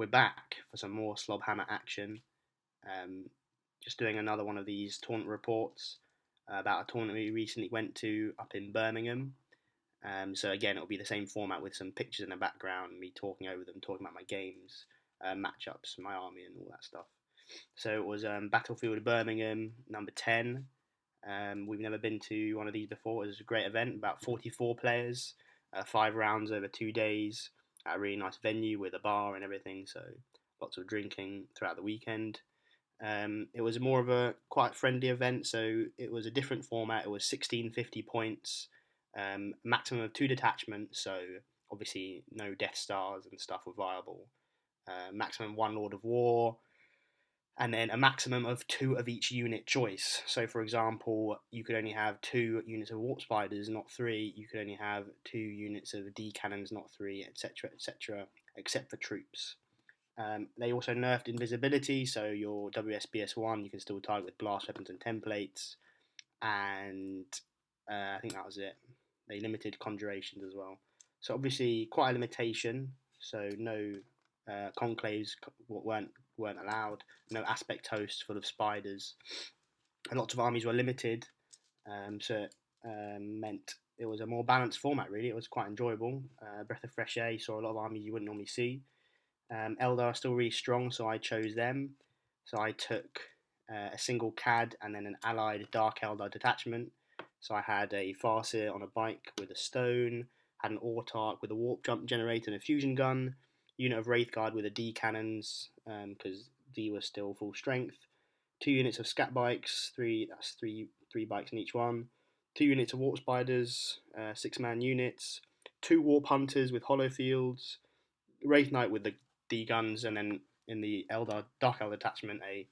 we're back for some more Slobhammer action. Um, just doing another one of these tournament reports about a tournament we recently went to up in Birmingham. So again, it'll be the same format with some pictures in the background, me talking over them, talking about my games, matchups, my army, and all that stuff. So it was Battlefield Birmingham number 10. We've never been to one of these before. It was a great event, about 44 players, 5 rounds over 2 days, at a really nice venue with a bar and everything. So lots of drinking throughout the weekend. It was more of a quite friendly event, so it was a different format. It was 1650 points, maximum of 2 detachments, so obviously no Death Stars and stuff were viable. Maximum 1 Lord of War, and then a maximum of 2 of each unit choice. So, for example, you could only have 2 units of Warp Spiders, not 3. You could only have 2 units of D Cannons, not 3, etc., etc., except for troops. They also nerfed invisibility, so your WSBS1 you can still target with blast weapons and templates, and I think that was it. They limited conjurations as well. So obviously quite a limitation. So no conclaves weren't allowed. No aspect hosts full of spiders. And lots of armies were limited. So it meant it was a more balanced format. Really, it was quite enjoyable. Breath of fresh air. You saw a lot of armies you wouldn't normally see. Eldar are still really strong, so I chose them. So I took a single CAD and then an allied Dark Eldar detachment. So I had a Farseer on a bike with a stone, had an Autarch with a warp jump generator and a fusion gun, unit of Wraithguard with a D cannons, because D was still full strength, 2 units of Scat bikes, that's three bikes in each one, 2 units of Warp Spiders, 6-man units, 2 Warp Hunters with hollow fields, Wraith Knight with the D guns, and then in the Dark Eldar attachment, a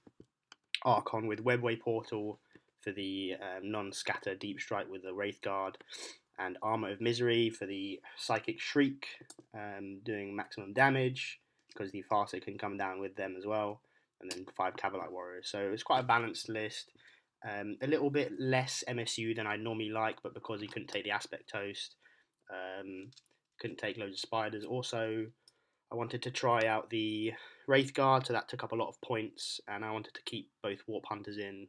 Archon with Webway Portal for the non-scatter Deep Strike with the Wraith Guard, and Armor of Misery for the Psychic Shriek, doing maximum damage because the Farseer can come down with them as well, and then 5 Cavalite Warriors. So it's quite a balanced list. A little bit less MSU than I'd normally like, but because he couldn't take the Aspect Host, couldn't take loads of spiders. Also, I wanted to try out the Wraith Guard, so that took up a lot of points, and I wanted to keep both Warp Hunters in.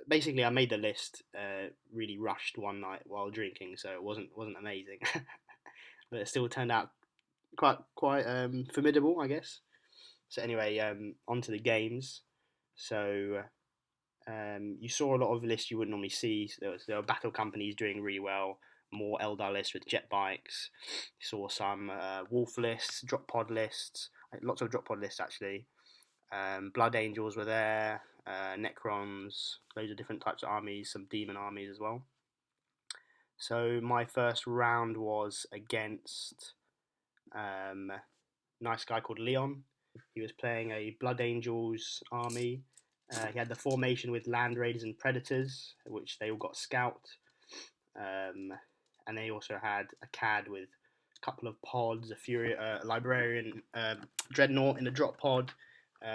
Basically, I made the list really rushed one night while drinking, so it wasn't amazing, but it still turned out quite formidable, I guess. So anyway, on to the games. So you saw a lot of lists you wouldn't normally see. So there were battle companies doing really well. More Eldar lists with jet bikes. You saw some wolf lists, drop pod lists, lots of drop pod lists actually. Blood Angels were there, Necrons, loads of different types of armies, some demon armies as well. So my first round was against a nice guy called Leon. He was playing a Blood Angels army. He had the formation with Land Raiders and Predators, which they all got Scout. And they also had a CAD with a couple of pods, a Librarian Dreadnought in the drop pod,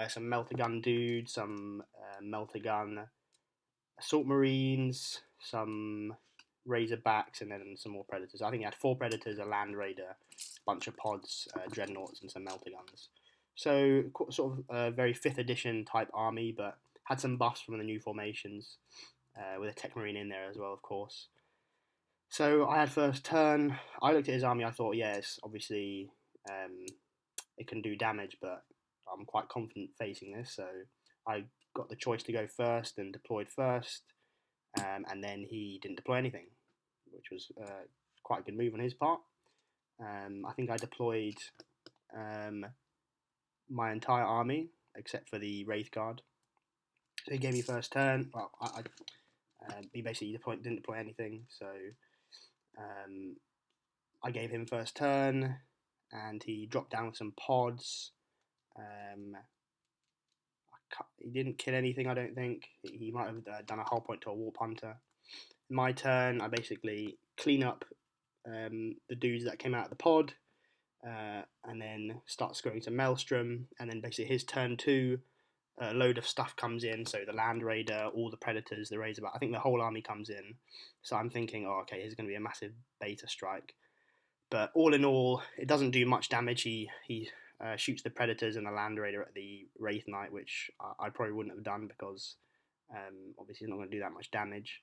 some Melter Gun dudes, some Melter Gun Assault Marines, some Razorbacks, and then some more Predators. I think he had 4 Predators, a Land Raider, a bunch of pods, Dreadnoughts, and some Melter Guns. So sort of a very 5th edition type army, but had some buffs from the new formations, with a Tech Marine in there as well, of course. So I had first turn. I looked at his army. I thought, yes, obviously it can do damage, but I'm quite confident facing this. So I got the choice to go first and deployed first, and then he didn't deploy anything, which was quite a good move on his part. I think I deployed my entire army except for the Wraith Guard. So he gave me first turn. Well, he basically didn't deploy anything, so I gave him first turn, and he dropped down with some pods. He didn't kill anything, I don't think. He might have done a whole point to a Warp Hunter. My turn, I basically clean up the dudes that came out of the pod, and then start scoring some Maelstrom, and then basically his turn 2, a load of stuff comes in, so the Land Raider, all the Predators, the Razorback, I think the whole army comes in. So I'm thinking, oh, okay, here's going to be a massive beta strike. But all in all, it doesn't do much damage. He shoots the Predators and the Land Raider at the Wraith Knight, which I probably wouldn't have done because obviously he's not going to do that much damage.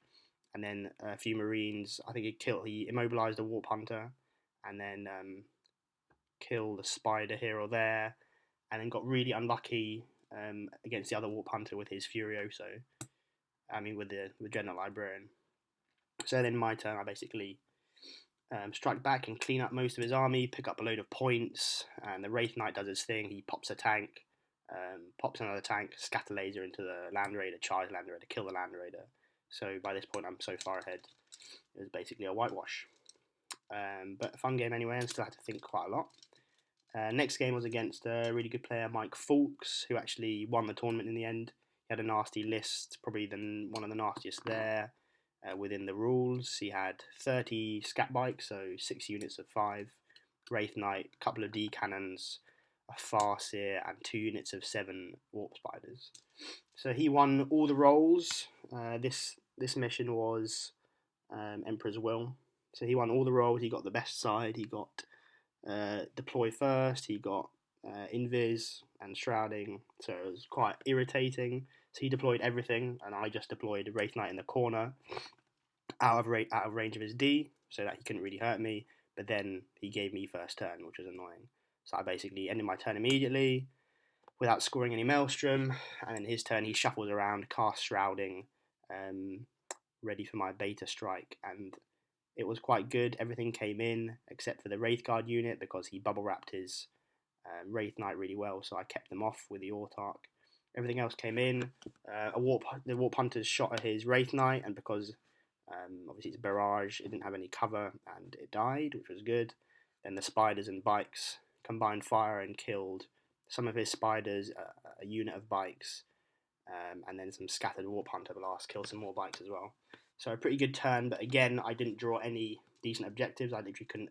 And then a few Marines. I think he immobilized a Warp Hunter, and then killed a Spider here or there, and then got really unlucky against the other Warp Hunter with his Furioso. With the Dreadnought Librarian. So then my turn, I basically strike back and clean up most of his army, pick up a load of points, and the Wraith Knight does his thing. He pops a tank, pops another tank, scatter laser into the Land Raider, charge Land Raider, kill the Land Raider. So by this point, I'm so far ahead. It was basically a whitewash. But a fun game anyway, and still had to think quite a lot. Next game was against a really good player, Mike Fawkes, who actually won the tournament in the end. He had a nasty list, probably one of the nastiest there within the rules. He had 30 scat bikes, so 6 units of 5, Wraith Knight, a couple of D cannons, a Farseer, and 2 units of 7 Warp Spiders. So he won all the roles. This mission was Emperor's Will. So he won all the roles. He got the best side. He got deploy first. He got invis and shrouding, so it was quite irritating. So he deployed everything, and I just deployed Wraith Knight in the corner, out of range of his D, so that he couldn't really hurt me. But then he gave me first turn, which was annoying. So I basically ended my turn immediately without scoring any Maelstrom, and then his turn he shuffles around, cast shrouding, ready for my beta strike, and it was quite good. Everything came in except for the Wraith Guard unit because he bubble wrapped his Wraith Knight really well, so I kept them off with the Autarch. Everything else came in. The Warp Hunters shot at his Wraith Knight, and because obviously it's a barrage, it didn't have any cover and it died, which was good. Then the Spiders and Bikes combined fire and killed some of his Spiders, a unit of Bikes, and then some scattered Warp Hunter blast killed some more Bikes as well. So a pretty good turn, but again, I didn't draw any decent objectives. I literally couldn't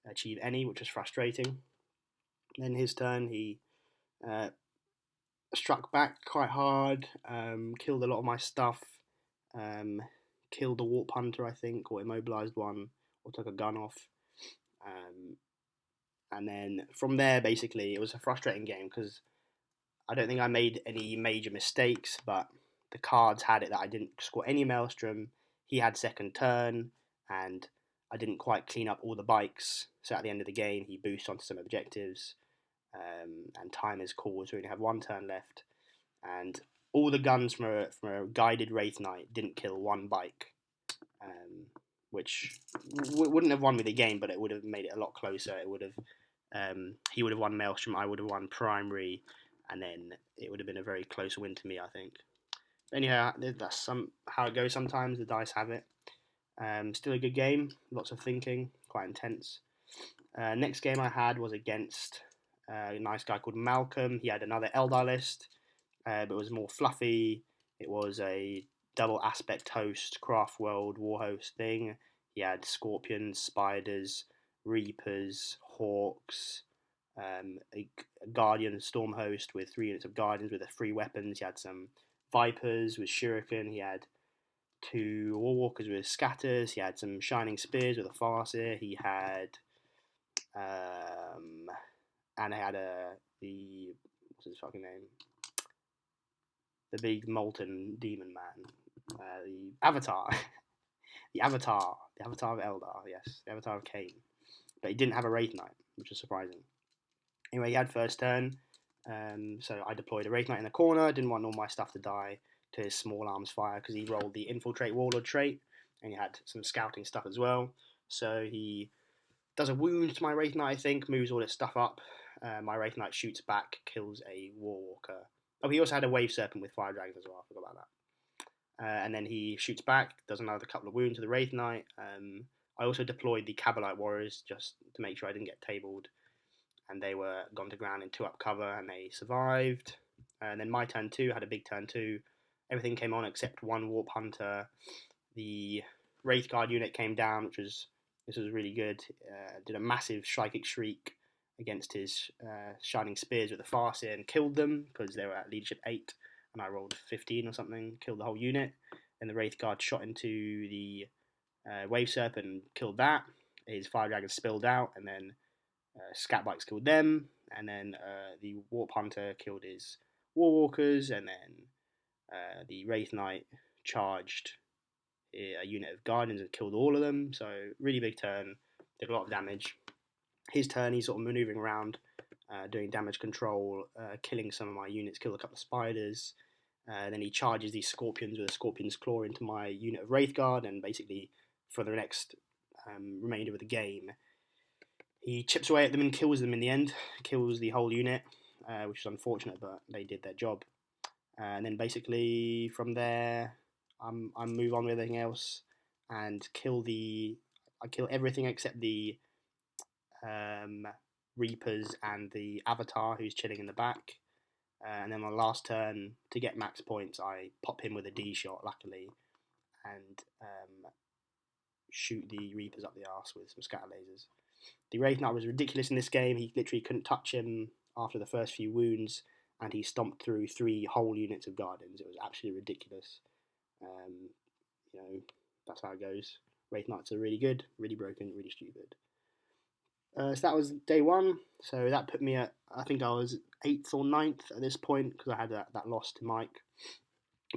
achieve any, which was frustrating. Then his turn, he struck back quite hard, killed a lot of my stuff, killed a Warp Hunter, I think, or immobilized one, or took a gun off. And then from there, basically, it was a frustrating game because I don't think I made any major mistakes, but the cards had it that I didn't score any Maelstrom. He had second turn, and I didn't quite clean up all the Bikes. So at the end of the game, he boosted onto some objectives, and time is called, so we only have 1 turn left. And all the guns from a guided Wraith Knight didn't kill 1 Bike, which wouldn't have won me the game, but it would have made it a lot closer. It would have he would have won Maelstrom, I would have won Primary, and then it would have been a very close win to me, I think. Anyhow, that's how it goes sometimes. The dice have it. Still a good game. Lots of thinking. Quite intense. Next game I had was against a nice guy called Malcolm. He had another Eldar list, but it was more fluffy. It was a double aspect host, craft world, war host thing. He had Scorpions, Spiders, Reapers, Hawks, a Guardian Storm host with 3 units of Guardians with 3 weapons. He had some Vipers with Shuriken. He had 2 Warwalkers with Scatters. He had some Shining Spears with a Farseer. He had and I had what's his fucking name? The big molten demon man. The Avatar. the Avatar of Eldar, yes. The Avatar of Cain. But he didn't have a Wraith Knight, which was surprising. Anyway, he had first turn. So I deployed a Wraith Knight in the corner. Didn't want all my stuff to die to his small arms fire because he rolled the Infiltrate Warlord trait. And he had some scouting stuff as well. So he does a wound to my Wraith Knight, I think. Moves all his stuff up. My Wraith Knight shoots back. Kills a Warwalker. Oh, he also had a Wave Serpent with Fire Dragons as well. I forgot about that. And then he shoots back. Does another couple of wounds to the Wraith Knight. I also deployed the Cabalite Warriors just to make sure I didn't get tabled. And they were gone to ground in 2-up cover, and they survived. And then my turn 2 had a big turn 2. Everything came on except 1 Warp Hunter. The Wraith Guard unit came down, this was really good. Did a massive Psychic Shriek against his Shining Spears with the Farseer and killed them because they were at leadership 8, and I rolled 15 or something, killed the whole unit. And the Wraith Guard shot into the Wave Serpent and killed that. His Fire Dragon spilled out, and then Scat bikes killed them, and then the Warp Hunter killed his War Walkers, and then the Wraith Knight charged a unit of Guardians and killed all of them. So really big turn, did a lot of damage. His turn, he's sort of manoeuvring around, doing damage control, killing some of my units, killed a couple of spiders. Then he charges these scorpions with a scorpion's claw into my unit of Wraithguard, and basically for the next remainder of the game, he chips away at them and kills them in the end, kills the whole unit, which is unfortunate, but they did their job. And then basically from there, I move on with everything else and I kill everything except the Reapers and the Avatar who's chilling in the back. And then my last turn, to get max points, I pop him with a D shot, luckily, and shoot the Reapers up the arse with some scatter lasers. The Wraith Knight was ridiculous in this game. He literally couldn't touch him after the first few wounds, and he stomped through 3 whole units of Guardians. It was absolutely ridiculous. That's how it goes. Wraith Knights are really good, really broken, really stupid. So that was day 1. So that put me at, I think I was 8th or 9th at this point, because I had that loss to Mike.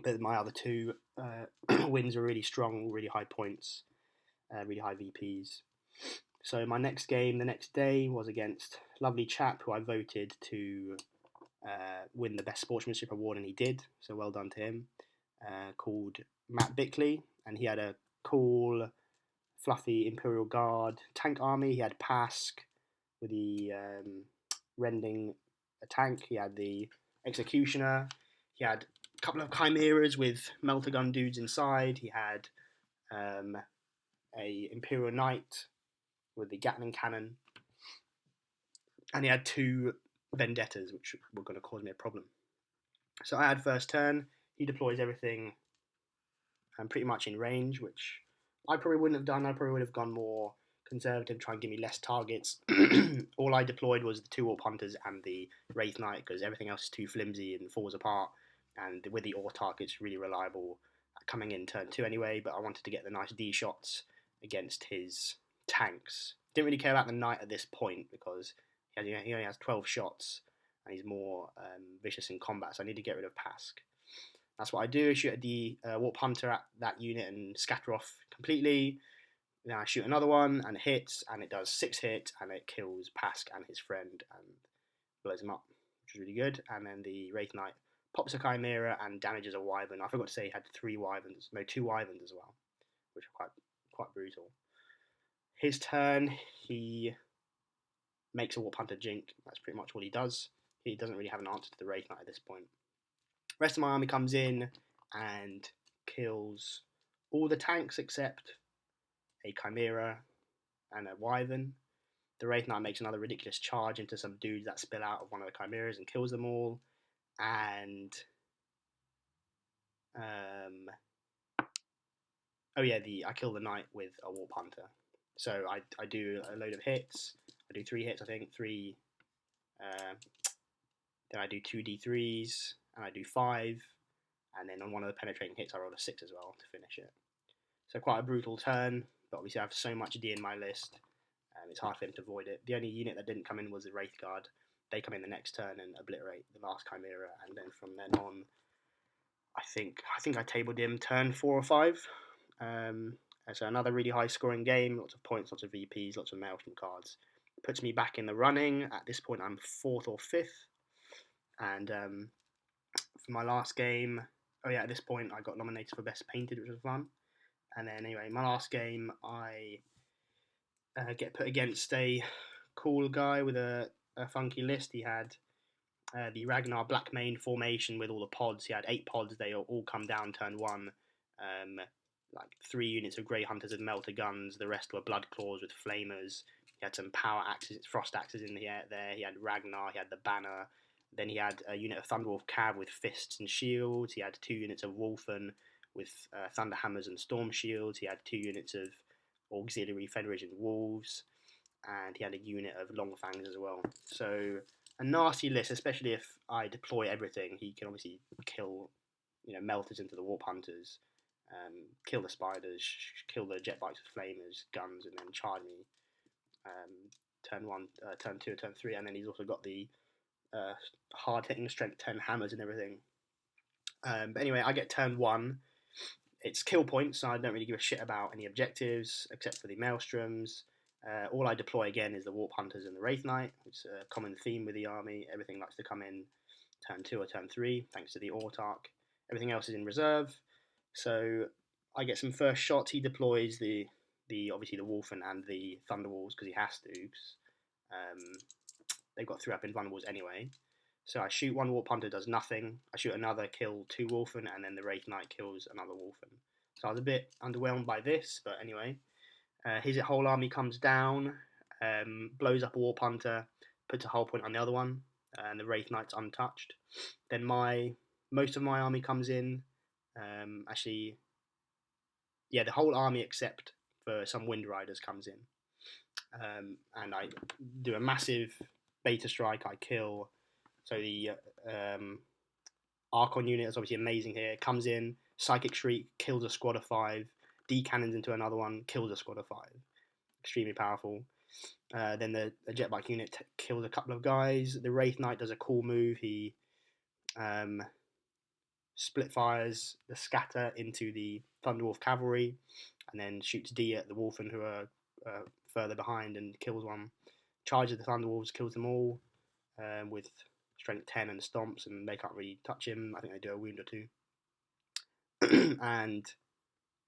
But my other 2 wins were really strong, really high points, really high VPs. So my next game the next day was against a lovely chap who I voted to win the Best Sportsmanship Award, and he did, so well done to him, called Matt Bickley, and he had a cool, fluffy Imperial Guard tank army. He had Pask with the rending a tank, he had the Executioner, he had a couple of Chimeras with melter gun dudes inside, he had a Imperial Knight with the Gatling cannon, and he had 2 Vendettas, which were going to cause me a problem. So I had first turn, he deploys everything pretty much in range, which I probably wouldn't have done. I probably would have gone more conservative, try and give me less targets. All I deployed was the 2 Warp Hunters and the Wraith Knight, because everything else is too flimsy and falls apart, and with the Autark it's really reliable coming in turn 2 anyway, but I wanted to get the nice D shots against his tanks. Didn't really care about the Knight at this point, because he only has 12 shots, and he's more vicious in combat, so I need to get rid of Pask. That's what I do. I shoot at the Warp Hunter at that unit and scatter off completely. Then I shoot another one and it hits, and it does 6 hits, and it kills Pask and his friend and blows him up, which is really good. And then the Wraith Knight pops a Chimera and damages a Wyvern. I forgot to say he had 2 Wyverns as well, which are quite brutal. His turn, he makes a Warp Hunter Jink. That's pretty much what he does. He doesn't really have an answer to the Wraith Knight at this point. The rest of my army comes in and kills all the tanks except a Chimera and a Wyvern. The Wraith Knight makes another ridiculous charge into some dudes that spill out of one of the Chimeras and kills them all. And I kill the Knight with a Warp Hunter. So I do a load of hits. I do 3 hits, I think. 3. Then I do 2 D3s, and I do 5. And then on one of the penetrating hits, I roll a 6 as well to finish it. So quite a brutal turn, but obviously I have so much D in my list, and it's hard for him to avoid it. The only unit that didn't come in was the Wraith Guard. They come in the next turn and obliterate the last Chimera, and then from then on, I think I tabled him turn 4 or 5. So another really high scoring game, lots of points, lots of VPs, lots of Maelstrom cards. Puts me back in the running. At this point, I'm 4th or 5th, and for my last game, at this point I got nominated for Best Painted, which was fun. And then anyway, my last game, I get put against a cool guy with a funky list. He had the Ragnar Blackmane formation with all the pods. He had 8 pods. They all come down turn 1. Like 3 units of Grey Hunters with melter guns. The rest were Blood Claws with flamers. He had some power axes, frost axes in there. He had Ragnar. He had the banner. Then he had a unit of Thunderwolf Cav with fists and shields. He had 2 units of Wolfen with Thunder Hammers and Storm Shields. He had 2 units of Auxiliary Federation Wolves, and he had a unit of Long Fangs as well. So a nasty list, especially if I deploy everything. He can obviously kill, melters into the Warp Hunters, kill the spiders, kill the jet bikes with flamers, guns, and then charge me. turn 1, turn 2, turn 3, and then he's also got the hard hitting strength 10 hammers and everything. But anyway, I get turn 1. It's kill points, so I don't really give a shit about any objectives except for the maelstroms. All I deploy again is the warp hunters and the wraith knight. It's a common theme with the army. Everything likes to come in turn 2 or turn 3, thanks to the autarch. Everything else is in reserve. So I get some first shots. He deploys the obviously the Wolfen and the Thunderwolves because he has to. They've got 3 up invulnerables anyway. So I shoot one warp hunter, does nothing. I shoot another, kill 2 Wolfen, and then the wraith knight kills another Wolfen. So I was a bit underwhelmed by this, but anyway. His whole army comes down, blows up a warp hunter, puts a hull point on the other one, and the wraith knight's untouched. Then most of my army comes in. The whole army except for some wind riders comes in, and I do a massive beta strike. I kill. So the Archon unit is obviously amazing here. It comes in, Psychic Shriek, kills a squad of 5, decannons into another one, kills a squad of 5. Extremely powerful. Then the jetbike unit kills a couple of guys. The Wraith Knight does a cool move. He split fires the scatter into the Thunderwolf cavalry, and then shoots D at the Wolfen who are further behind and kills one. Charges the Thunderwolves, kills them all with strength 10 and stomps, and they can't really touch him. I think they do a wound or 2. And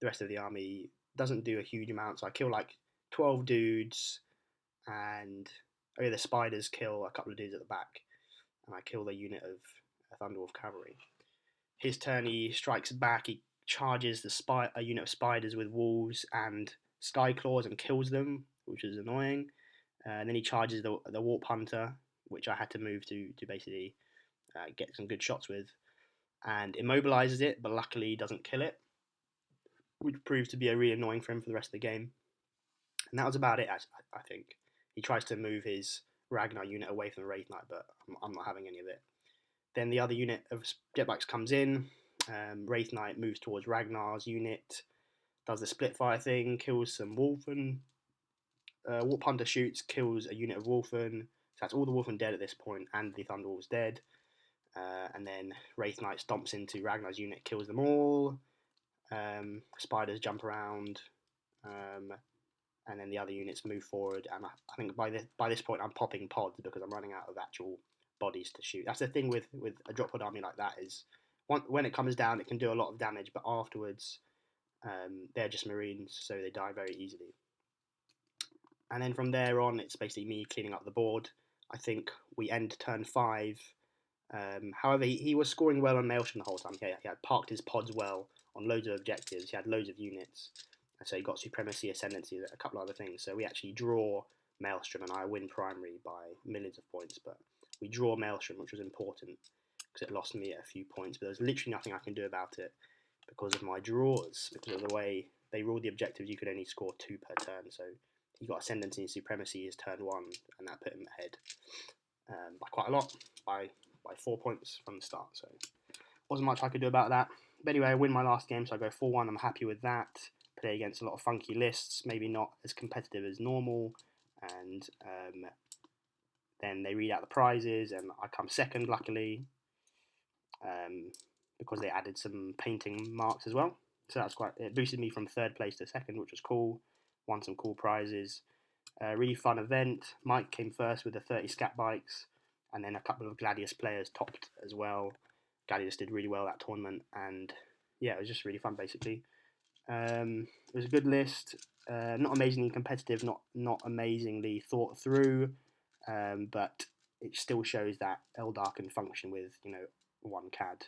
the rest of the army doesn't do a huge amount, so I kill like 12 dudes, and the spiders kill a couple of dudes at the back, and I kill the unit of Thunderwolf cavalry. His turn, he strikes back, he charges a unit of spiders with wolves and sky claws and kills them, which is annoying. And then he charges the warp hunter, which I had to move to basically get some good shots with, and immobilizes it, but luckily doesn't kill it, which proves to be a really annoying for him for the rest of the game. And that was about it, I think. He tries to move his Ragnar unit away from the Wraith Knight, but I'm not having any of it. Then the other unit of jetbikes comes in. Wraith Knight moves towards Ragnar's unit, does the split fire thing, kills some Wolfen. Warp Hunter shoots, kills a unit of Wolfen. So that's all the Wolfen dead at this point, and the Thunderwolf's dead. And then Wraith Knight stomps into Ragnar's unit, kills them all. Spiders jump around, and then the other units move forward. And I think by this point I'm popping pods because I'm running out of actual bodies to shoot. That's the thing with a drop pod army like that is when it comes down, it can do a lot of damage, but afterwards they're just Marines, so they die very easily. And then from there on, it's basically me cleaning up the board. I think we end turn 5. However, he was scoring well on Maelstrom the whole time. He had parked his pods well on loads of objectives. He had loads of units. And so he got Supremacy, Ascendancy, a couple of other things. So we actually draw Maelstrom, and I win primary by millions of points. But we draw Maelstrom, which was important because it lost me a few points. But there was literally nothing I can do about it because of my draws. Because of the way they ruled the objectives, you could only score 2 per turn. So he got Ascendancy and Supremacy as turn 1, and that put him ahead by quite a lot, by 4 points from the start. So wasn't much I could do about that. But anyway, I win my last game, so I go 4-1. I'm happy with that. Play against a lot of funky lists, maybe not as competitive as normal. And then they read out the prizes, and I come second, luckily, because they added some painting marks as well. So that's it boosted me from 3rd place to 2nd, which was cool. Won some cool prizes. Really fun event. Mike came first with the 30 scat bikes, and then a couple of Gladius players topped as well. Gladius did really well that tournament, and yeah, it was just really fun basically. It was a good list, not amazingly competitive, not amazingly thought through, but it still shows that Eldar can function with 1 CAD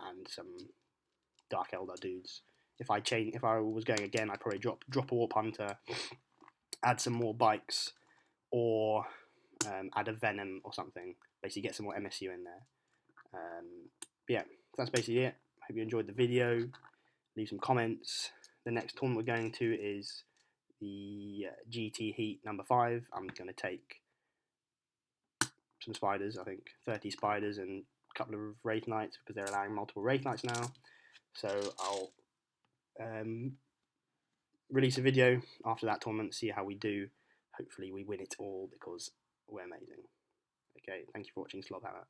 and some Dark Eldar dudes. If I was going again, I'd probably drop a Warp Hunter, add some more bikes, or add a Venom or something. Basically, get some more MSU in there. Yeah, that's basically it. Hope you enjoyed the video. Leave some comments. The next tournament we're going to is the GT Heat number 5. I'm going to take some spiders, I think 30 spiders and a couple of Wraith Knights because they're allowing multiple Wraith Knights now. So I'll release a video after that tournament, see how we do. hopefully we win it all because we're amazing. Okay, thank you for watching Slobhammer.